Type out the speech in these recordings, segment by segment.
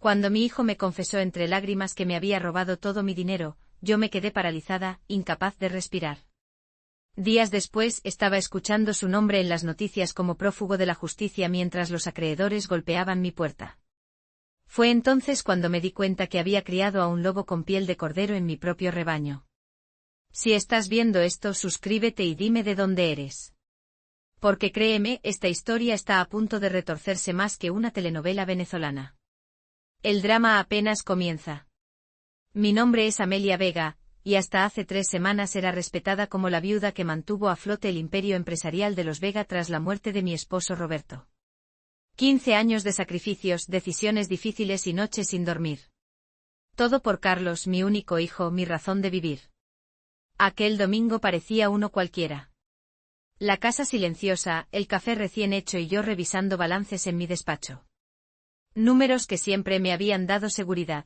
Cuando mi hijo me confesó entre lágrimas que me había robado todo mi dinero, yo me quedé paralizada, incapaz de respirar. Días después estaba escuchando su nombre en las noticias como prófugo de la justicia mientras los acreedores golpeaban mi puerta. Fue entonces cuando me di cuenta que había criado a un lobo con piel de cordero en mi propio rebaño. Si estás viendo esto, suscríbete y dime de dónde eres. Porque créeme, esta historia está a punto de retorcerse más que una telenovela venezolana. El drama apenas comienza. Mi nombre es Amelia Vega, y hasta hace 3 semanas era respetada como la viuda que mantuvo a flote el imperio empresarial de los Vega tras la muerte de mi esposo Roberto. 15 años de sacrificios, decisiones difíciles y noches sin dormir. Todo por Carlos, mi único hijo, mi razón de vivir. Aquel domingo parecía uno cualquiera. La casa silenciosa, el café recién hecho y yo revisando balances en mi despacho. Números que siempre me habían dado seguridad.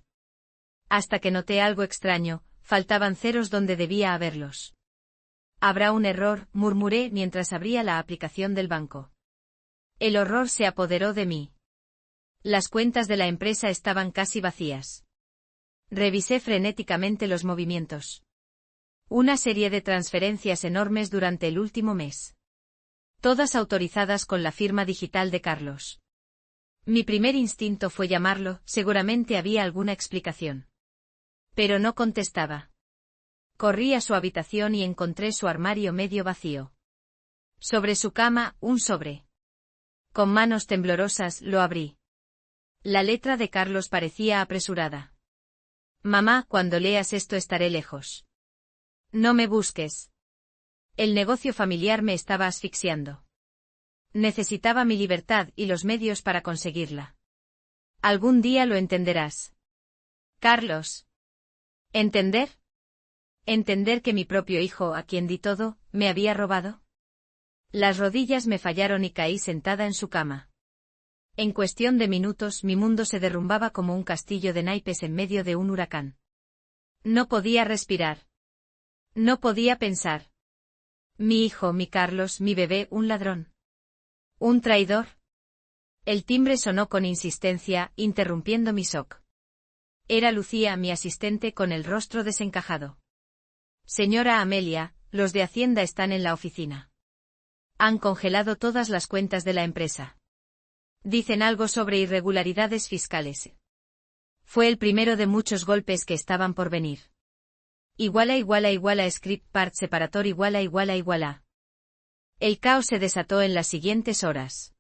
Hasta que noté algo extraño, faltaban ceros donde debía haberlos. Habrá un error, murmuré mientras abría la aplicación del banco. El horror se apoderó de mí. Las cuentas de la empresa estaban casi vacías. Revisé frenéticamente los movimientos. Una serie de transferencias enormes durante el último mes. Todas autorizadas con la firma digital de Carlos. Mi primer instinto fue llamarlo, seguramente había alguna explicación. Pero no contestaba. Corrí a su habitación y encontré su armario medio vacío. Sobre su cama, un sobre. Con manos temblorosas, lo abrí. La letra de Carlos parecía apresurada. Mamá, cuando leas esto estaré lejos. No me busques. El negocio familiar me estaba asfixiando. Necesitaba mi libertad y los medios para conseguirla. Algún día lo entenderás. Carlos. ¿Entender? ¿Entender que mi propio hijo, a quien di todo, me había robado? Las rodillas me fallaron y caí sentada en su cama. En cuestión de minutos mi mundo se derrumbaba como un castillo de naipes en medio de un huracán. No podía respirar. No podía pensar. Mi hijo, mi Carlos, mi bebé, un ladrón. ¿Un traidor? El timbre sonó con insistencia, interrumpiendo mi shock. Era Lucía, mi asistente, con el rostro desencajado. Señora Amelia, los de Hacienda están en la oficina. Han congelado todas las cuentas de la empresa. Dicen algo sobre irregularidades fiscales. Fue el primero de muchos golpes que estaban por venir. Script part separator iguala. El caos se desató en las siguientes horas.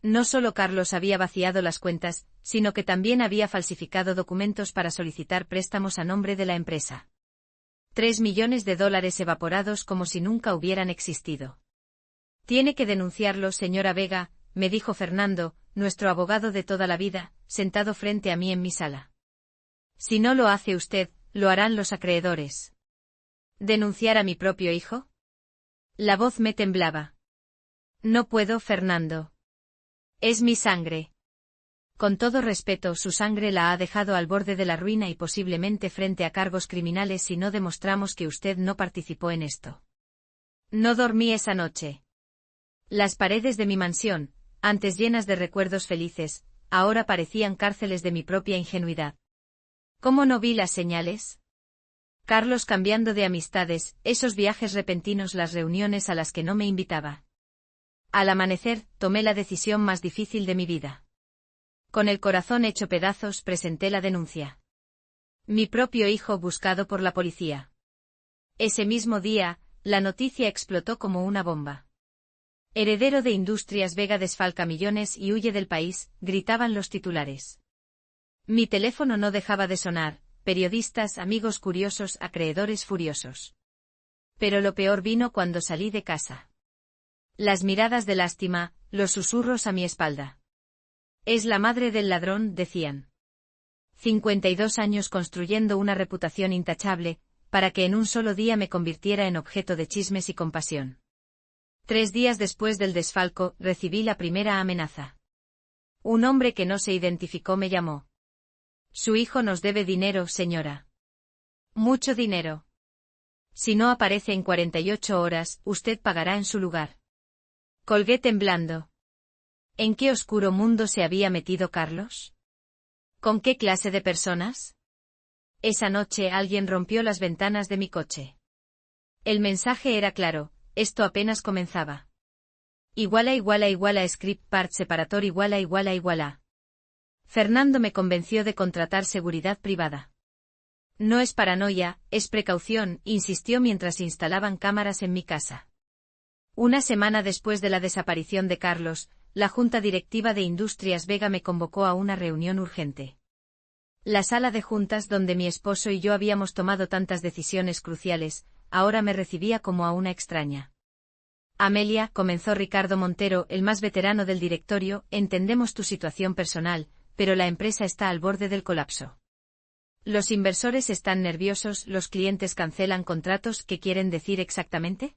No solo Carlos había vaciado las cuentas, sino que también había falsificado documentos para solicitar préstamos a nombre de la empresa. $3 millones evaporados como si nunca hubieran existido. Tiene que denunciarlo, señora Vega, me dijo Fernando, nuestro abogado de toda la vida, sentado frente a mí en mi sala. Si no lo hace usted, lo harán los acreedores. ¿Denunciar a mi propio hijo? La voz me temblaba. No puedo, Fernando. Es mi sangre. Con todo respeto, su sangre la ha dejado al borde de la ruina y posiblemente frente a cargos criminales si no demostramos que usted no participó en esto. No dormí esa noche. Las paredes de mi mansión, antes llenas de recuerdos felices, ahora parecían cárceles de mi propia ingenuidad. ¿Cómo no vi las señales? Carlos cambiando de amistades, esos viajes repentinos, las reuniones a las que no me invitaba. Al amanecer, tomé la decisión más difícil de mi vida. Con el corazón hecho pedazos, presenté la denuncia. Mi propio hijo buscado por la policía. Ese mismo día, la noticia explotó como una bomba. Heredero de Industrias Vega desfalca millones y huye del país, gritaban los titulares. Mi teléfono no dejaba de sonar, periodistas, amigos curiosos, acreedores furiosos. Pero lo peor vino cuando salí de casa. Las miradas de lástima, los susurros a mi espalda. Es la madre del ladrón, decían. 52 años construyendo una reputación intachable, para que en un solo día me convirtiera en objeto de chismes y compasión. 3 días después del desfalco, recibí la primera amenaza. Un hombre que no se identificó me llamó. Su hijo nos debe dinero, señora. Mucho dinero. Si no aparece en 48 horas, usted pagará en su lugar. Colgué temblando. ¿En qué oscuro mundo se había metido Carlos? ¿Con qué clase de personas? Esa noche alguien rompió las ventanas de mi coche. El mensaje era claro, esto apenas comenzaba. Script part separator iguala. Fernando me convenció de contratar seguridad privada. No es paranoia, es precaución, insistió mientras instalaban cámaras en mi casa. Una semana después de la desaparición de Carlos, la Junta Directiva de Industrias Vega me convocó a una reunión urgente. La sala de juntas donde mi esposo y yo habíamos tomado tantas decisiones cruciales, ahora me recibía como a una extraña. Amelia, comenzó Ricardo Montero, el más veterano del directorio, entendemos tu situación personal, pero la empresa está al borde del colapso. Los inversores están nerviosos, los clientes cancelan contratos, ¿qué quieren decir exactamente?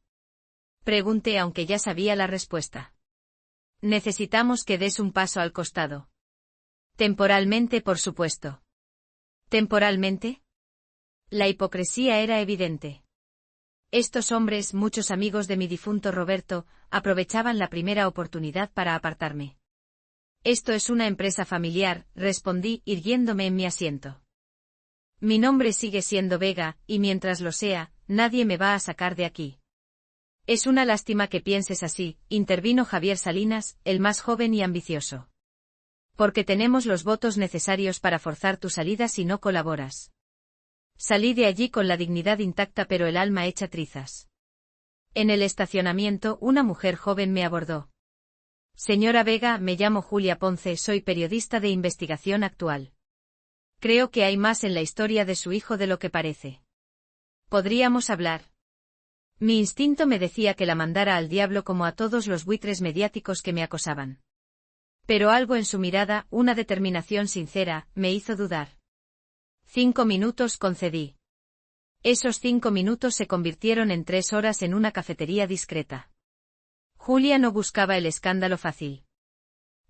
Pregunté aunque ya sabía la respuesta. Necesitamos que des un paso al costado. Temporalmente, por supuesto. ¿Temporalmente? La hipocresía era evidente. Estos hombres, muchos amigos de mi difunto Roberto, aprovechaban la primera oportunidad para apartarme. Esto es una empresa familiar, respondí, irguiéndome en mi asiento. Mi nombre sigue siendo Vega, y mientras lo sea, nadie me va a sacar de aquí. Es una lástima que pienses así, intervino Javier Salinas, el más joven y ambicioso. Porque tenemos los votos necesarios para forzar tu salida si no colaboras. Salí de allí con la dignidad intacta pero el alma hecha trizas. En el estacionamiento, una mujer joven me abordó. Señora Vega, me llamo Julia Ponce, soy periodista de investigación actual. Creo que hay más en la historia de su hijo de lo que parece. ¿Podríamos hablar? Mi instinto me decía que la mandara al diablo como a todos los buitres mediáticos que me acosaban. Pero algo en su mirada, una determinación sincera, me hizo dudar. 5 minutos concedí. Esos 5 minutos se convirtieron en 3 horas en una cafetería discreta. Julia no buscaba el escándalo fácil.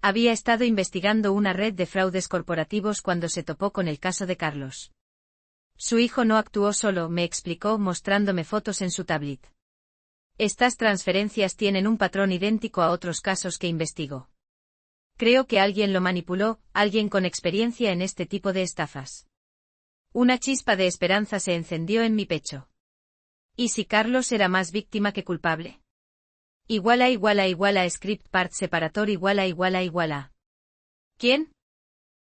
Había estado investigando una red de fraudes corporativos cuando se topó con el caso de Carlos. Su hijo no actuó solo, me explicó mostrándome fotos en su tablet. Estas transferencias tienen un patrón idéntico a otros casos que investigo. Creo que alguien lo manipuló, alguien con experiencia en este tipo de estafas. Una chispa de esperanza se encendió en mi pecho. ¿Y si Carlos era más víctima que culpable? Script part separator iguala. ¿Quién?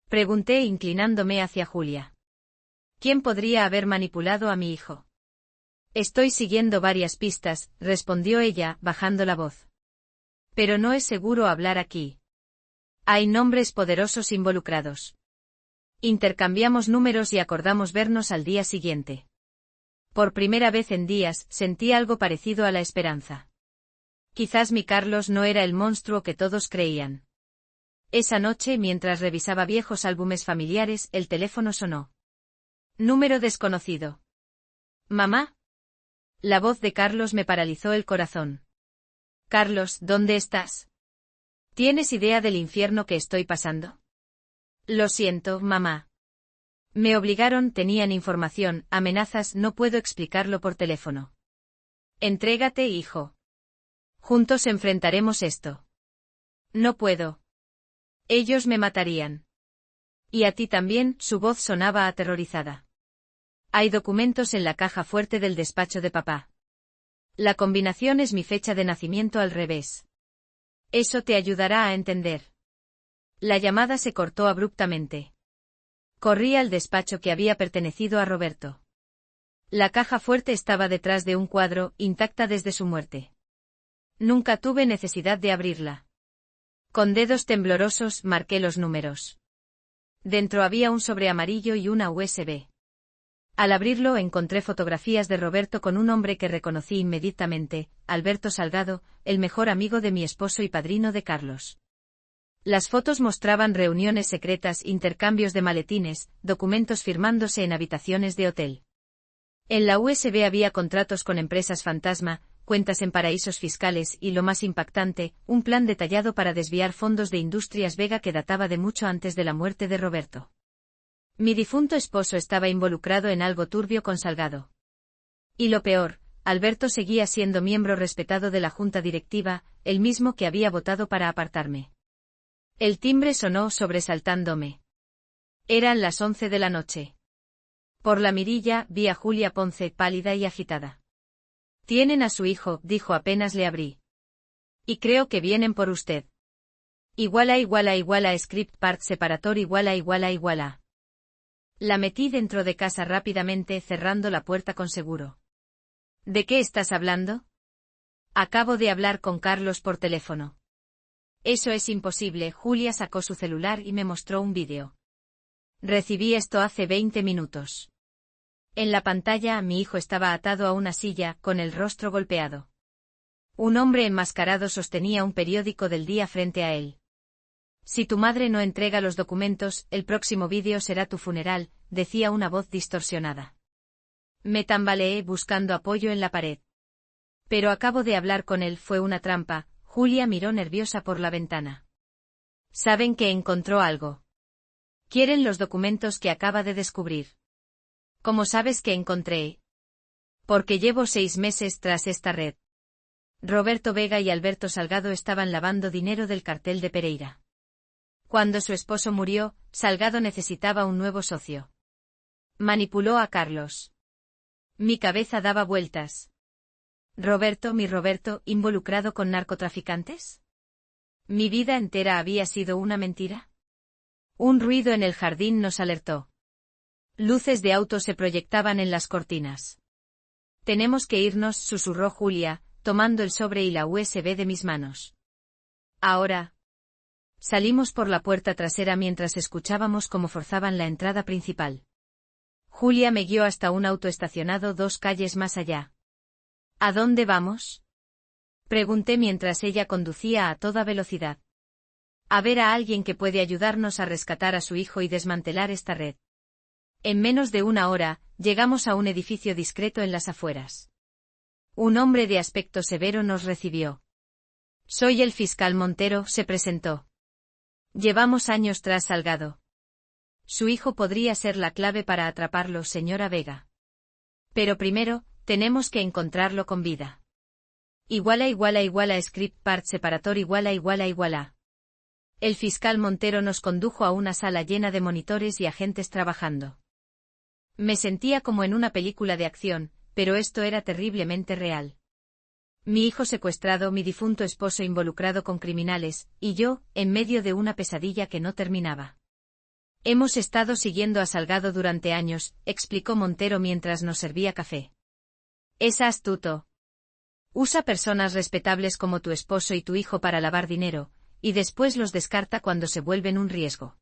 Pregunté inclinándome hacia Julia. ¿Quién podría haber manipulado a mi hijo? Estoy siguiendo varias pistas, respondió ella, bajando la voz. Pero no es seguro hablar aquí. Hay nombres poderosos involucrados. Intercambiamos números y acordamos vernos al día siguiente. Por primera vez en días, sentí algo parecido a la esperanza. Quizás mi Carlos no era el monstruo que todos creían. Esa noche, mientras revisaba viejos álbumes familiares, el teléfono sonó. Número desconocido. ¿Mamá? La voz de Carlos me paralizó el corazón. Carlos, ¿dónde estás? ¿Tienes idea del infierno que estoy pasando? Lo siento, mamá. Me obligaron, tenían información, amenazas, no puedo explicarlo por teléfono. Entrégate, hijo. Juntos enfrentaremos esto. No puedo. Ellos me matarían. Y a ti también, su voz sonaba aterrorizada. Hay documentos en la caja fuerte del despacho de papá. La combinación es mi fecha de nacimiento al revés. Eso te ayudará a entender. La llamada se cortó abruptamente. Corrí al despacho que había pertenecido a Roberto. La caja fuerte estaba detrás de un cuadro, intacta desde su muerte. Nunca tuve necesidad de abrirla. Con dedos temblorosos marqué los números. Dentro había un sobre amarillo y una USB. Al abrirlo encontré fotografías de Roberto con un hombre que reconocí inmediatamente, Alberto Salgado, el mejor amigo de mi esposo y padrino de Carlos. Las fotos mostraban reuniones secretas, intercambios de maletines, documentos firmándose en habitaciones de hotel. En la USB había contratos con empresas fantasma, cuentas en paraísos fiscales y, lo más impactante, un plan detallado para desviar fondos de Industrias Vega que databa de mucho antes de la muerte de Roberto. Mi difunto esposo estaba involucrado en algo turbio con Salgado. Y lo peor, Alberto seguía siendo miembro respetado de la junta directiva, el mismo que había votado para apartarme. El timbre sonó sobresaltándome. Eran las 11 de la noche. Por la mirilla vi a Julia Ponce pálida y agitada. Tienen a su hijo, dijo apenas le abrí. Y creo que vienen por usted. Script part separator iguala. La metí dentro de casa rápidamente cerrando la puerta con seguro. ¿De qué estás hablando? Acabo de hablar con Carlos por teléfono. Eso es imposible. Julia sacó su celular y me mostró un vídeo. Recibí esto hace 20 minutos. En la pantalla mi hijo estaba atado a una silla, con el rostro golpeado. Un hombre enmascarado sostenía un periódico del día frente a él. Si tu madre no entrega los documentos, el próximo vídeo será tu funeral, decía una voz distorsionada. Me tambaleé buscando apoyo en la pared. Pero acabo de hablar con él, fue una trampa. Julia miró nerviosa por la ventana. Saben que encontró algo. Quieren los documentos que acaba de descubrir. ¿Cómo sabes que encontré? Porque llevo 6 meses tras esta red. Roberto Vega y Alberto Salgado estaban lavando dinero del cartel de Pereira. Cuando su esposo murió, Salgado necesitaba un nuevo socio. Manipuló a Carlos. Mi cabeza daba vueltas. Mi Roberto, ¿involucrado con narcotraficantes? ¿Mi vida entera había sido una mentira? Un ruido en el jardín nos alertó. Luces de auto se proyectaban en las cortinas. Tenemos que irnos, susurró Julia, tomando el sobre y la USB de mis manos. Ahora. Salimos por la puerta trasera mientras escuchábamos cómo forzaban la entrada principal. Julia me guió hasta un auto estacionado 2 calles más allá. ¿A dónde vamos? Pregunté mientras ella conducía a toda velocidad. A ver a alguien que puede ayudarnos a rescatar a su hijo y desmantelar esta red. En menos de 1 hora, llegamos a un edificio discreto en las afueras. Un hombre de aspecto severo nos recibió. Soy el fiscal Montero, se presentó. Llevamos años tras Salgado. Su hijo podría ser la clave para atraparlo, señora Vega. Pero primero, tenemos que encontrarlo con vida. Script part separator iguala. El fiscal Montero nos condujo a una sala llena de monitores y agentes trabajando. Me sentía como en una película de acción, pero esto era terriblemente real. Mi hijo secuestrado, mi difunto esposo involucrado con criminales, y yo, en medio de una pesadilla que no terminaba. Hemos estado siguiendo a Salgado durante años, explicó Montero mientras nos servía café. Es astuto. Usa personas respetables como tu esposo y tu hijo para lavar dinero, y después los descarta cuando se vuelven un riesgo.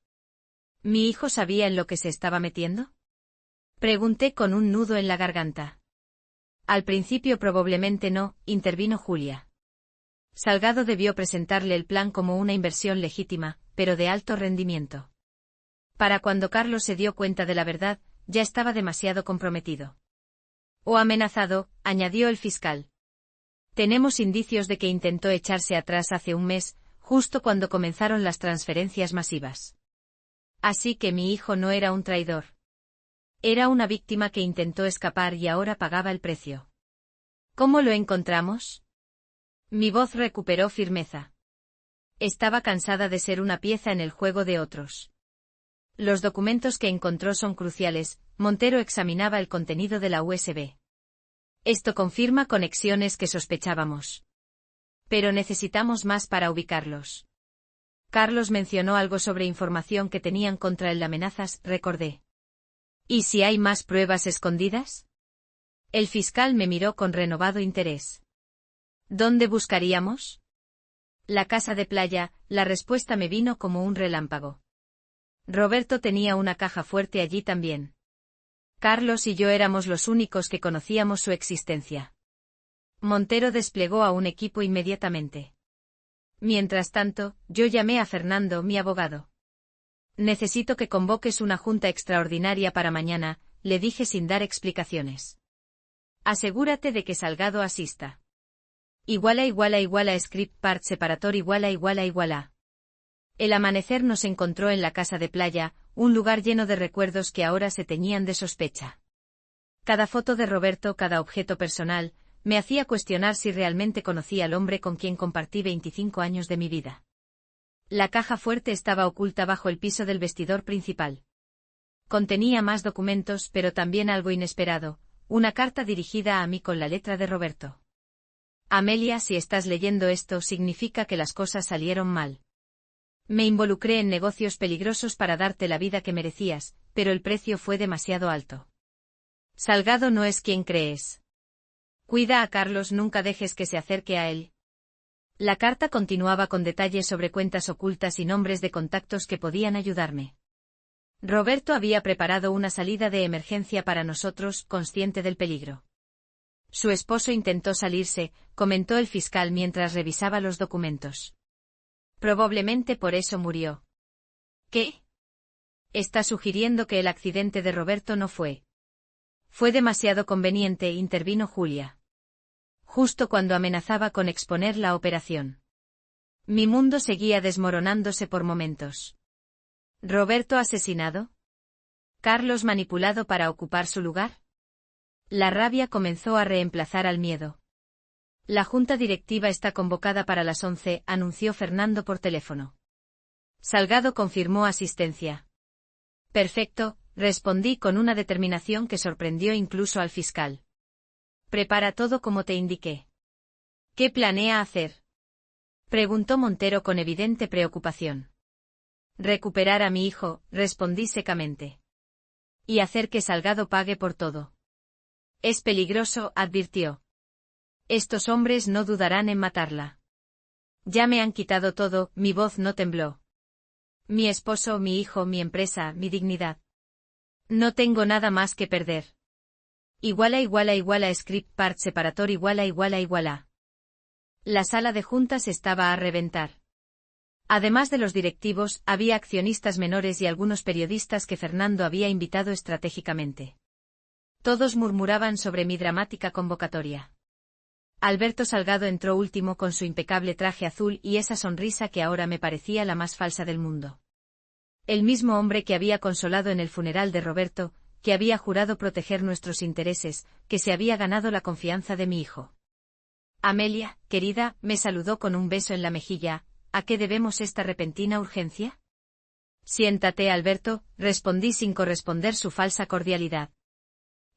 ¿Mi hijo sabía en lo que se estaba metiendo? Pregunté con un nudo en la garganta. Al principio probablemente no, intervino Julia. Salgado debió presentarle el plan como una inversión legítima, pero de alto rendimiento. Para cuando Carlos se dio cuenta de la verdad, ya estaba demasiado comprometido. O amenazado, añadió el fiscal. Tenemos indicios de que intentó echarse atrás hace un mes, justo cuando comenzaron las transferencias masivas. Así que mi hijo no era un traidor. Era una víctima que intentó escapar y ahora pagaba el precio. ¿Cómo lo encontramos? Mi voz recuperó firmeza. Estaba cansada de ser una pieza en el juego de otros. Los documentos que encontró son cruciales. Montero examinaba el contenido de la USB. Esto confirma conexiones que sospechábamos. Pero necesitamos más para ubicarlos. Carlos mencionó algo sobre información que tenían contra él, amenazas, recordé. ¿Y si hay más pruebas escondidas? El fiscal me miró con renovado interés. ¿Dónde buscaríamos? La casa de playa, la respuesta me vino como un relámpago. Roberto tenía una caja fuerte allí también. Carlos y yo éramos los únicos que conocíamos su existencia. Montero desplegó a un equipo inmediatamente. Mientras tanto, yo llamé a Fernando, mi abogado. Necesito que convoques una junta extraordinaria para mañana, le dije sin dar explicaciones. Asegúrate de que Salgado asista. Script part separator iguala. El amanecer nos encontró en la casa de playa, un lugar lleno de recuerdos que ahora se teñían de sospecha. Cada foto de Roberto, cada objeto personal, me hacía cuestionar si realmente conocía al hombre con quien compartí 25 años de mi vida. La caja fuerte estaba oculta bajo el piso del vestidor principal. Contenía más documentos, pero también algo inesperado, una carta dirigida a mí con la letra de Roberto. Amelia, si estás leyendo esto, significa que las cosas salieron mal. Me involucré en negocios peligrosos para darte la vida que merecías, pero el precio fue demasiado alto. Salgado no es quien crees. Cuida a Carlos, nunca dejes que se acerque a él. La carta continuaba con detalles sobre cuentas ocultas y nombres de contactos que podían ayudarme. Roberto había preparado una salida de emergencia para nosotros, consciente del peligro. Su esposo intentó salirse, comentó el fiscal mientras revisaba los documentos. Probablemente por eso murió. ¿Qué? Está sugiriendo que el accidente de Roberto no fue. Fue demasiado conveniente, intervino Julia. Justo cuando amenazaba con exponer la operación. Mi mundo seguía desmoronándose por momentos. ¿Roberto asesinado? ¿Carlos manipulado para ocupar su lugar? La rabia comenzó a reemplazar al miedo. La junta directiva está convocada para las 11, anunció Fernando por teléfono. Salgado confirmó asistencia. Perfecto, respondí con una determinación que sorprendió incluso al fiscal. Prepara todo como te indiqué. ¿Qué planea hacer? Preguntó Montero con evidente preocupación. Recuperar a mi hijo, respondí secamente. Y hacer que Salgado pague por todo. Es peligroso, advirtió. Estos hombres no dudarán en matarla. Ya me han quitado todo, mi voz no tembló. Mi esposo, mi hijo, mi empresa, mi dignidad. No tengo nada más que perder. Script part separator iguala. La sala de juntas estaba a reventar. Además de los directivos, había accionistas menores y algunos periodistas que Fernando había invitado estratégicamente. Todos murmuraban sobre mi dramática convocatoria. Alberto Salgado entró último con su impecable traje azul y esa sonrisa que ahora me parecía la más falsa del mundo. El mismo hombre que había consolado en el funeral de Roberto, que había jurado proteger nuestros intereses, que se había ganado la confianza de mi hijo. Amelia, querida, me saludó con un beso en la mejilla. ¿A qué debemos esta repentina urgencia? Siéntate, Alberto, respondí sin corresponder su falsa cordialidad.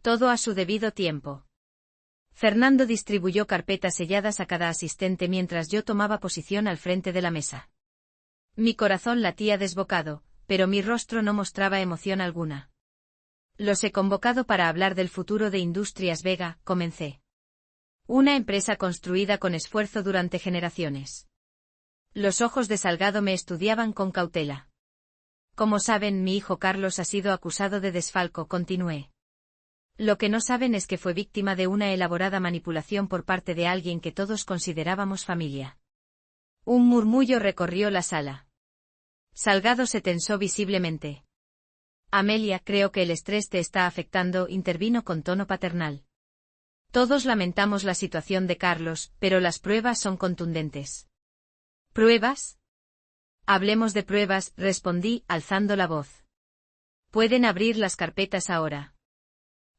Todo a su debido tiempo. Fernando distribuyó carpetas selladas a cada asistente mientras yo tomaba posición al frente de la mesa. Mi corazón latía desbocado, pero mi rostro no mostraba emoción alguna. Los he convocado para hablar del futuro de Industrias Vega, comencé. Una empresa construida con esfuerzo durante generaciones. Los ojos de Salgado me estudiaban con cautela. Como saben, mi hijo Carlos ha sido acusado de desfalco, continué. Lo que no saben es que fue víctima de una elaborada manipulación por parte de alguien que todos considerábamos familia. Un murmullo recorrió la sala. Salgado se tensó visiblemente. Amelia, creo que el estrés te está afectando, intervino con tono paternal. Todos lamentamos la situación de Carlos, pero las pruebas son contundentes. ¿Pruebas? Hablemos de pruebas, respondí, alzando la voz. Pueden abrir las carpetas ahora.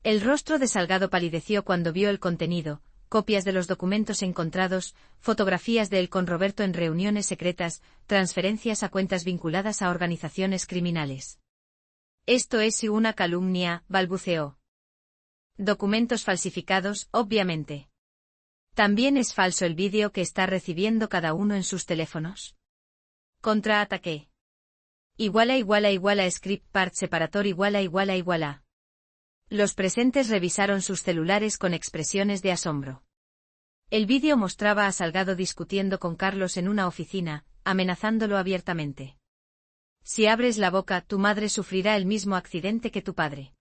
El rostro de Salgado palideció cuando vio el contenido, copias de los documentos encontrados, fotografías de él con Roberto en reuniones secretas, transferencias a cuentas vinculadas a organizaciones criminales. Esto es una calumnia, balbuceó. Documentos falsificados, obviamente. También es falso el vídeo que está recibiendo cada uno en sus teléfonos. Contraataqué. Script part separator iguala. Los presentes revisaron sus celulares con expresiones de asombro. El vídeo mostraba a Salgado discutiendo con Carlos en una oficina, amenazándolo abiertamente. Si abres la boca, tu madre sufrirá el mismo accidente que tu padre.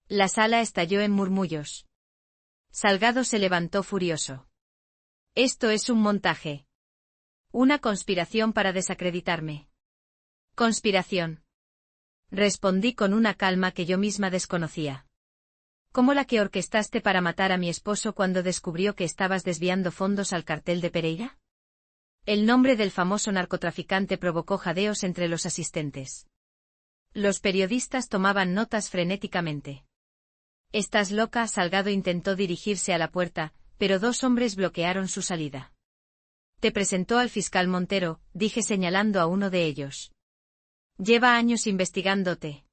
La sala estalló en murmullos. Salgado se levantó furioso. Esto es un montaje. Una conspiración para desacreditarme. Conspiración. Respondí con una calma que yo misma desconocía. ¿Cómo la que orquestaste para matar a mi esposo cuando descubrió que estabas desviando fondos al cartel de Pereira? El nombre del famoso narcotraficante provocó jadeos entre los asistentes. Los periodistas tomaban notas frenéticamente. ¿Estás loca? Salgado intentó dirigirse a la puerta, pero dos hombres bloquearon su salida. Te presentó al fiscal Montero, dije señalando a uno de ellos. Lleva años investigándote.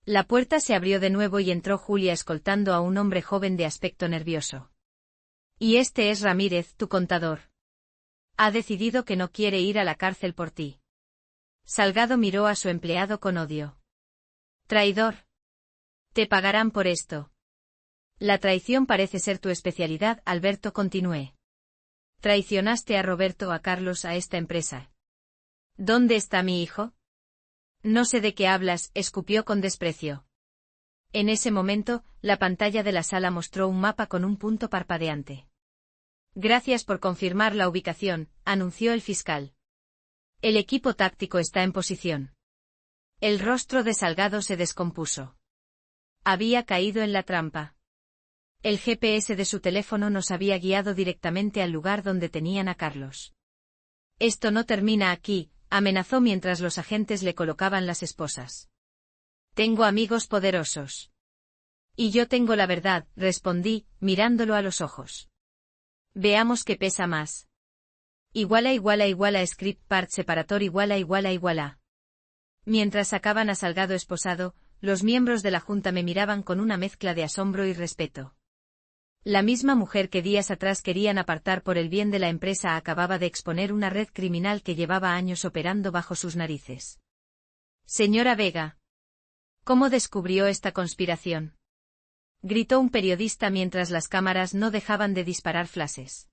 La puerta se abrió de nuevo y entró Julia escoltando a un hombre joven de aspecto nervioso. Y este es Ramírez, tu contador. Ha decidido que no quiere ir a la cárcel por ti. Salgado miró a su empleado con odio. Traidor. Te pagarán por esto. La traición parece ser tu especialidad, Alberto, continué. Traicionaste a Roberto, a Carlos, a esta empresa. ¿Dónde está mi hijo? No sé de qué hablas, escupió con desprecio. En ese momento, la pantalla de la sala mostró un mapa con un punto parpadeante. Gracias por confirmar la ubicación, anunció el fiscal. El equipo táctico está en posición. El rostro de Salgado se descompuso. Había caído en la trampa. El GPS de su teléfono nos había guiado directamente al lugar donde tenían a Carlos. Esto no termina aquí, amenazó mientras los agentes le colocaban las esposas. Tengo amigos poderosos. Y yo tengo la verdad, respondí, mirándolo a los ojos. Veamos qué pesa más. iguala script part separator iguala. Mientras sacaban a Salgado esposado, los miembros de la junta me miraban con una mezcla de asombro y respeto. La misma mujer que días atrás querían apartar por el bien de la empresa acababa de exponer una red criminal que llevaba años operando bajo sus narices. Señora Vega. ¿Cómo descubrió esta conspiración? Gritó un periodista mientras las cámaras no dejaban de disparar flashes.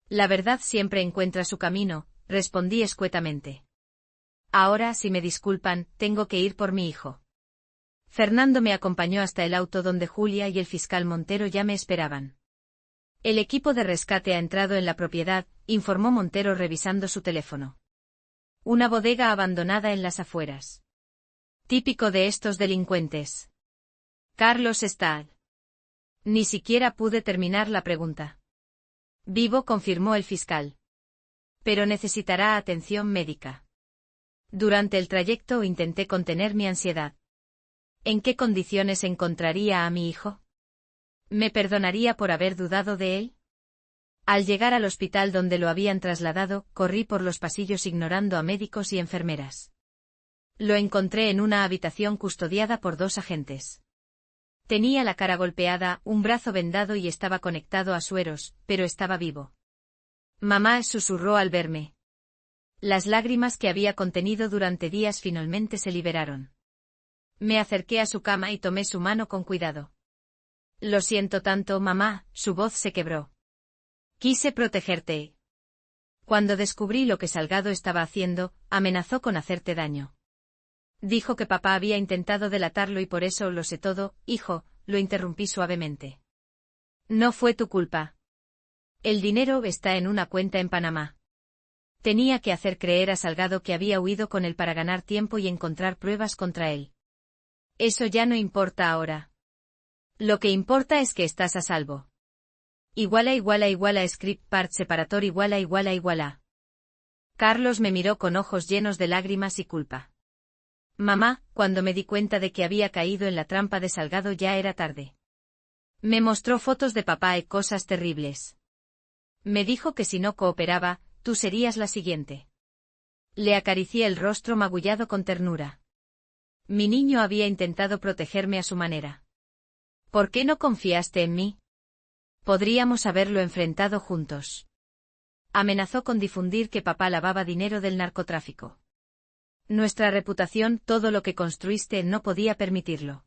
La verdad siempre encuentra su camino, respondí escuetamente. Ahora, si me disculpan, tengo que ir por mi hijo. Fernando me acompañó hasta el auto donde Julia y el fiscal Montero ya me esperaban. El equipo de rescate ha entrado en la propiedad, informó Montero revisando su teléfono. Una bodega abandonada en las afueras. Típico de estos delincuentes. Carlos está. Ni siquiera pude terminar la pregunta. Vivo, confirmó el fiscal. Pero necesitará atención médica. Durante el trayecto intenté contener mi ansiedad. ¿En qué condiciones encontraría a mi hijo? ¿Me perdonaría por haber dudado de él? Al llegar al hospital donde lo habían trasladado, corrí por los pasillos ignorando a médicos y enfermeras. Lo encontré en una habitación custodiada por 2 agentes. Tenía la cara golpeada, un brazo vendado y estaba conectado a sueros, pero estaba vivo. Mamá, susurró al verme. Las lágrimas que había contenido durante días finalmente se liberaron. Me acerqué a su cama y tomé su mano con cuidado. Lo siento tanto, mamá, su voz se quebró. Quise protegerte. Cuando descubrí lo que Salgado estaba haciendo, amenazó con hacerte daño. Dijo que papá había intentado delatarlo y por eso lo sé todo, hijo, lo interrumpí suavemente. No fue tu culpa. El dinero está en una cuenta en Panamá. Tenía que hacer creer a Salgado que había huido con él para ganar tiempo y encontrar pruebas contra él. Eso ya no importa ahora. Lo que importa es que estás a salvo. Iguala script part separator iguala. Carlos me miró con ojos llenos de lágrimas y culpa. Mamá, cuando me di cuenta de que había caído en la trampa de Salgado ya era tarde. Me mostró fotos de papá y cosas terribles. Me dijo que si no cooperaba, tú serías la siguiente. Le acaricié el rostro magullado con ternura. Mi niño había intentado protegerme a su manera. ¿Por qué no confiaste en mí? Podríamos haberlo enfrentado juntos. Amenazó con difundir que papá lavaba dinero del narcotráfico. Nuestra reputación, todo lo que construiste, no podía permitirlo.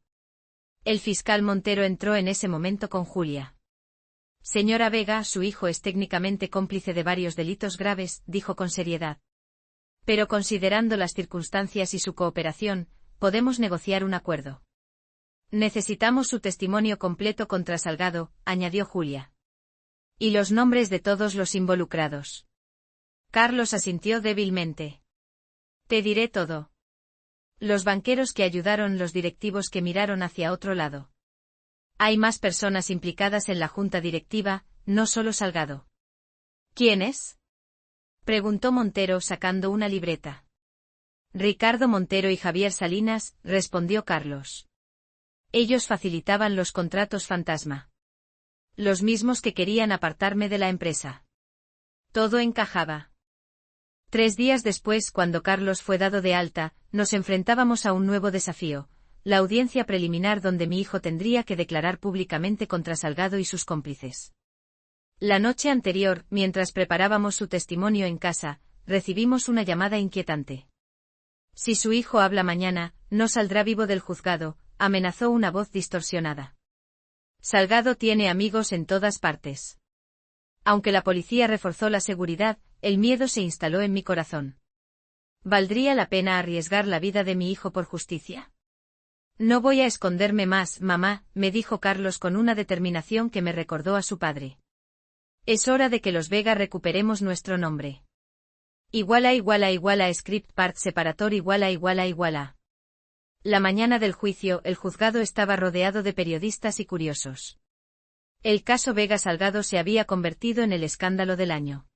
El fiscal Montero entró en ese momento con Julia. Señora Vega, su hijo es técnicamente cómplice de varios delitos graves, dijo con seriedad. Pero considerando las circunstancias y su cooperación, podemos negociar un acuerdo. Necesitamos su testimonio completo contra Salgado, añadió Julia. Y los nombres de todos los involucrados. Carlos asintió débilmente. Te diré todo. Los banqueros que ayudaron, los directivos que miraron hacia otro lado. Hay más personas implicadas en la junta directiva, no solo Salgado. ¿Quiénes? Preguntó Montero sacando una libreta. Ricardo Montero y Javier Salinas, respondió Carlos. Ellos facilitaban los contratos fantasma. Los mismos que querían apartarme de la empresa. Todo encajaba. 3 días después, cuando Carlos fue dado de alta, nos enfrentábamos a un nuevo desafío: la audiencia preliminar donde mi hijo tendría que declarar públicamente contra Salgado y sus cómplices. La noche anterior, mientras preparábamos su testimonio en casa, recibimos una llamada inquietante. Si su hijo habla mañana, no saldrá vivo del juzgado, amenazó una voz distorsionada. Salgado tiene amigos en todas partes. Aunque la policía reforzó la seguridad, el miedo se instaló en mi corazón. ¿Valdría la pena arriesgar la vida de mi hijo por justicia? No voy a esconderme más, mamá, me dijo Carlos con una determinación que me recordó a su padre. Es hora de que los Vega recuperemos nuestro nombre. Script part separator iguala. La mañana del juicio, el juzgado estaba rodeado de periodistas y curiosos. El caso Vega Salgado se había convertido en el escándalo del año.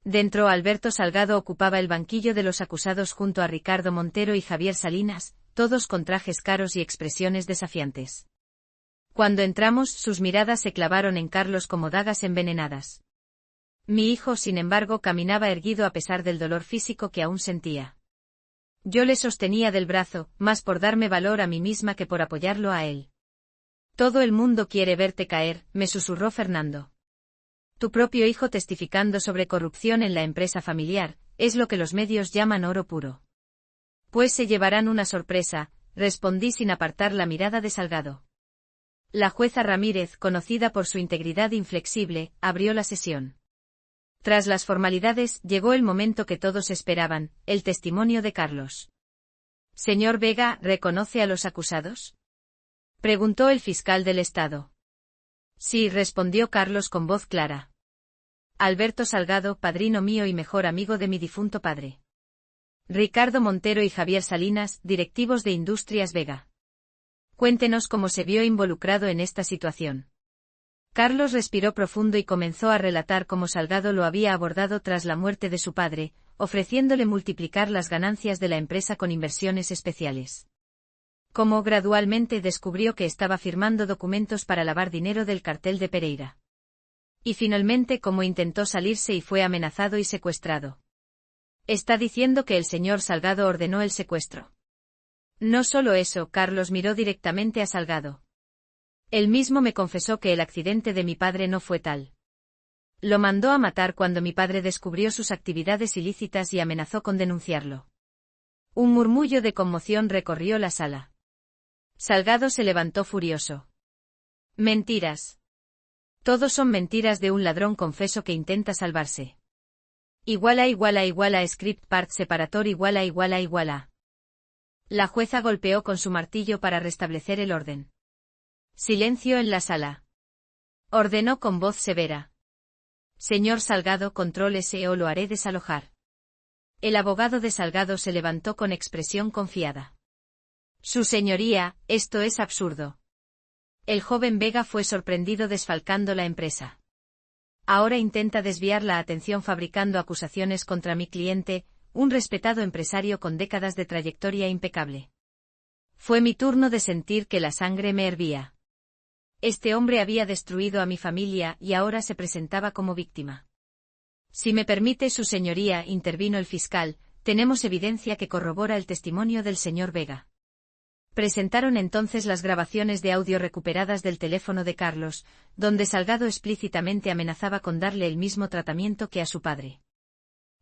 Dentro, Alberto Salgado ocupaba el banquillo de los acusados junto a Ricardo Montero y Javier Salinas, todos con trajes caros y expresiones desafiantes. Cuando entramos, sus miradas se clavaron en Carlos como dagas envenenadas. Mi hijo, sin embargo, caminaba erguido a pesar del dolor físico que aún sentía. Yo le sostenía del brazo, más por darme valor a mí misma que por apoyarlo a él. Todo el mundo quiere verte caer, me susurró Fernando. Tu propio hijo testificando sobre corrupción en la empresa familiar, es lo que los medios llaman oro puro. Pues se llevarán una sorpresa, respondí sin apartar la mirada de Salgado. La jueza Ramírez, conocida por su integridad inflexible, abrió la sesión. Tras las formalidades, llegó el momento que todos esperaban, el testimonio de Carlos. Señor Vega, ¿reconoce a los acusados? Preguntó el fiscal del Estado. Sí, respondió Carlos con voz clara. Alberto Salgado, padrino mío y mejor amigo de mi difunto padre. Ricardo Montero y Javier Salinas, directivos de Industrias Vega. Cuéntenos cómo se vio involucrado en esta situación. Carlos respiró profundo y comenzó a relatar cómo Salgado lo había abordado tras la muerte de su padre, ofreciéndole multiplicar las ganancias de la empresa con inversiones especiales. Cómo gradualmente descubrió que estaba firmando documentos para lavar dinero del cartel de Pereira. Y finalmente cómo intentó salirse y fue amenazado y secuestrado. ¿Está diciendo que el señor Salgado ordenó el secuestro? No solo eso, Carlos miró directamente a Salgado. Él mismo me confesó que el accidente de mi padre no fue tal. Lo mandó a matar cuando mi padre descubrió sus actividades ilícitas y amenazó con denunciarlo. Un murmullo de conmoción recorrió la sala. Salgado se levantó furioso. Mentiras. Todos son mentiras de un ladrón confeso que intenta salvarse. Script part separator iguala. La jueza golpeó con su martillo para restablecer el orden. Silencio en la sala. Ordenó con voz severa. Señor Salgado, contrólese o lo haré desalojar. El abogado de Salgado se levantó con expresión confiada. Su señoría, esto es absurdo. El joven Vega fue sorprendido desfalcando la empresa. Ahora intenta desviar la atención fabricando acusaciones contra mi cliente, un respetado empresario con décadas de trayectoria impecable. Fue mi turno de sentir que la sangre me hervía. Este hombre había destruido a mi familia y ahora se presentaba como víctima. Si me permite su señoría, intervino el fiscal, tenemos evidencia que corrobora el testimonio del señor Vega. Presentaron entonces las grabaciones de audio recuperadas del teléfono de Carlos, donde Salgado explícitamente amenazaba con darle el mismo tratamiento que a su padre.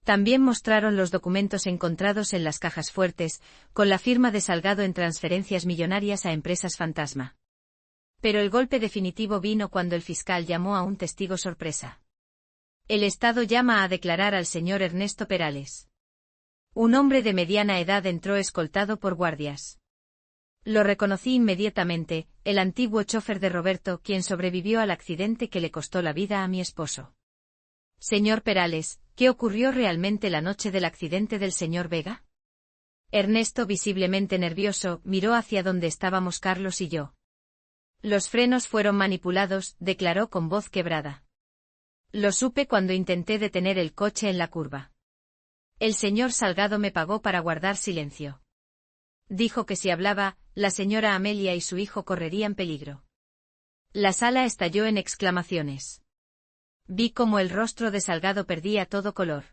También mostraron los documentos encontrados en las cajas fuertes, con la firma de Salgado en transferencias millonarias a empresas fantasma. Pero el golpe definitivo vino cuando el fiscal llamó a un testigo sorpresa. El Estado llama a declarar al señor Ernesto Perales. Un hombre de mediana edad entró escoltado por guardias. Lo reconocí inmediatamente, el antiguo chofer de Roberto, quien sobrevivió al accidente que le costó la vida a mi esposo. Señor Perales, ¿qué ocurrió realmente la noche del accidente del señor Vega? Ernesto, visiblemente nervioso, miró hacia donde estábamos Carlos y yo. Los frenos fueron manipulados, declaró con voz quebrada. Lo supe cuando intenté detener el coche en la curva. El señor Salgado me pagó para guardar silencio. Dijo que si hablaba, la señora Amelia y su hijo correrían peligro. La sala estalló en exclamaciones. Vi cómo el rostro de Salgado perdía todo color.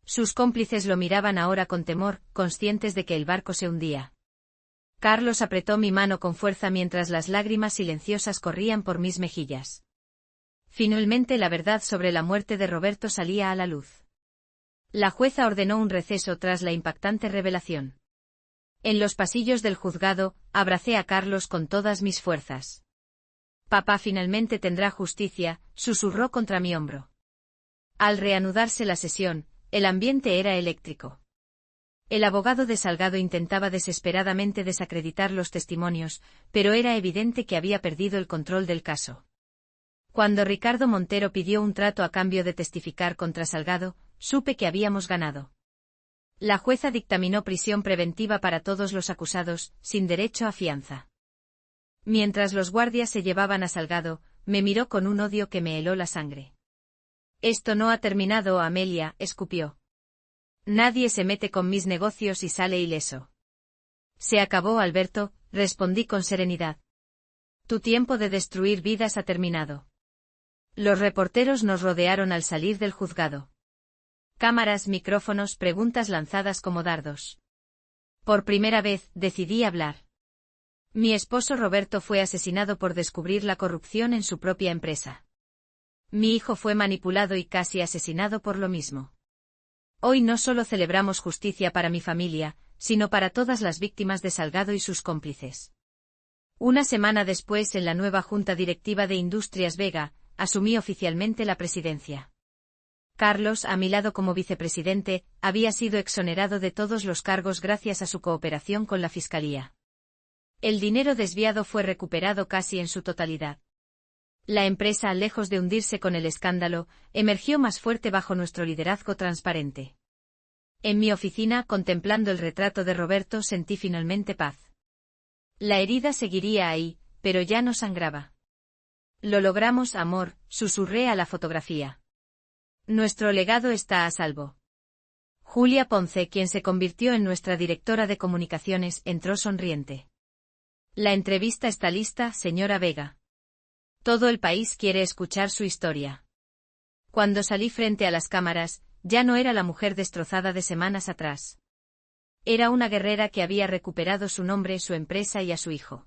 Sus cómplices lo miraban ahora con temor, conscientes de que el barco se hundía. Carlos apretó mi mano con fuerza mientras las lágrimas silenciosas corrían por mis mejillas. Finalmente la verdad sobre la muerte de Roberto salía a la luz. La jueza ordenó un receso tras la impactante revelación. En los pasillos del juzgado, abracé a Carlos con todas mis fuerzas. Papá finalmente tendrá justicia, susurró contra mi hombro. Al reanudarse la sesión, el ambiente era eléctrico. El abogado de Salgado intentaba desesperadamente desacreditar los testimonios, pero era evidente que había perdido el control del caso. Cuando Ricardo Montero pidió un trato a cambio de testificar contra Salgado, supe que habíamos ganado. La jueza dictaminó prisión preventiva para todos los acusados, sin derecho a fianza. Mientras los guardias se llevaban a Salgado, me miró con un odio que me heló la sangre. «Esto no ha terminado, Amelia», escupió. «Nadie se mete con mis negocios y sale ileso». «Se acabó, Alberto», respondí con serenidad. «Tu tiempo de destruir vidas ha terminado». Los reporteros nos rodearon al salir del juzgado. Cámaras, micrófonos, preguntas lanzadas como dardos. Por primera vez, decidí hablar. Mi esposo Roberto fue asesinado por descubrir la corrupción en su propia empresa. Mi hijo fue manipulado y casi asesinado por lo mismo. Hoy no solo celebramos justicia para mi familia, sino para todas las víctimas de Salgado y sus cómplices. Una semana después, en la nueva Junta Directiva de Industrias Vega, asumí oficialmente la presidencia. Carlos, a mi lado como vicepresidente, había sido exonerado de todos los cargos gracias a su cooperación con la Fiscalía. El dinero desviado fue recuperado casi en su totalidad. La empresa, lejos de hundirse con el escándalo, emergió más fuerte bajo nuestro liderazgo transparente. En mi oficina, contemplando el retrato de Roberto, sentí finalmente paz. La herida seguiría ahí, pero ya no sangraba. «Lo logramos, amor», susurré a la fotografía. «Nuestro legado está a salvo». Julia Ponce, quien se convirtió en nuestra directora de comunicaciones, entró sonriente. «La entrevista está lista, señora Vega. Todo el país quiere escuchar su historia». Cuando salí frente a las cámaras, ya no era la mujer destrozada de semanas atrás. Era una guerrera que había recuperado su nombre, su empresa y a su hijo.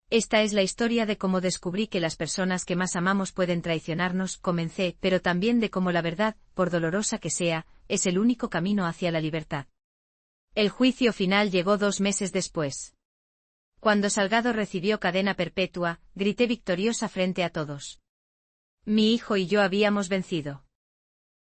Esta es la historia de cómo descubrí que las personas que más amamos pueden traicionarnos, comencé, pero también de cómo la verdad, por dolorosa que sea, es el único camino hacia la libertad. El juicio final llegó 2 meses después. Cuando Salgado recibió cadena perpetua, grité victoriosa frente a todos. Mi hijo y yo habíamos vencido.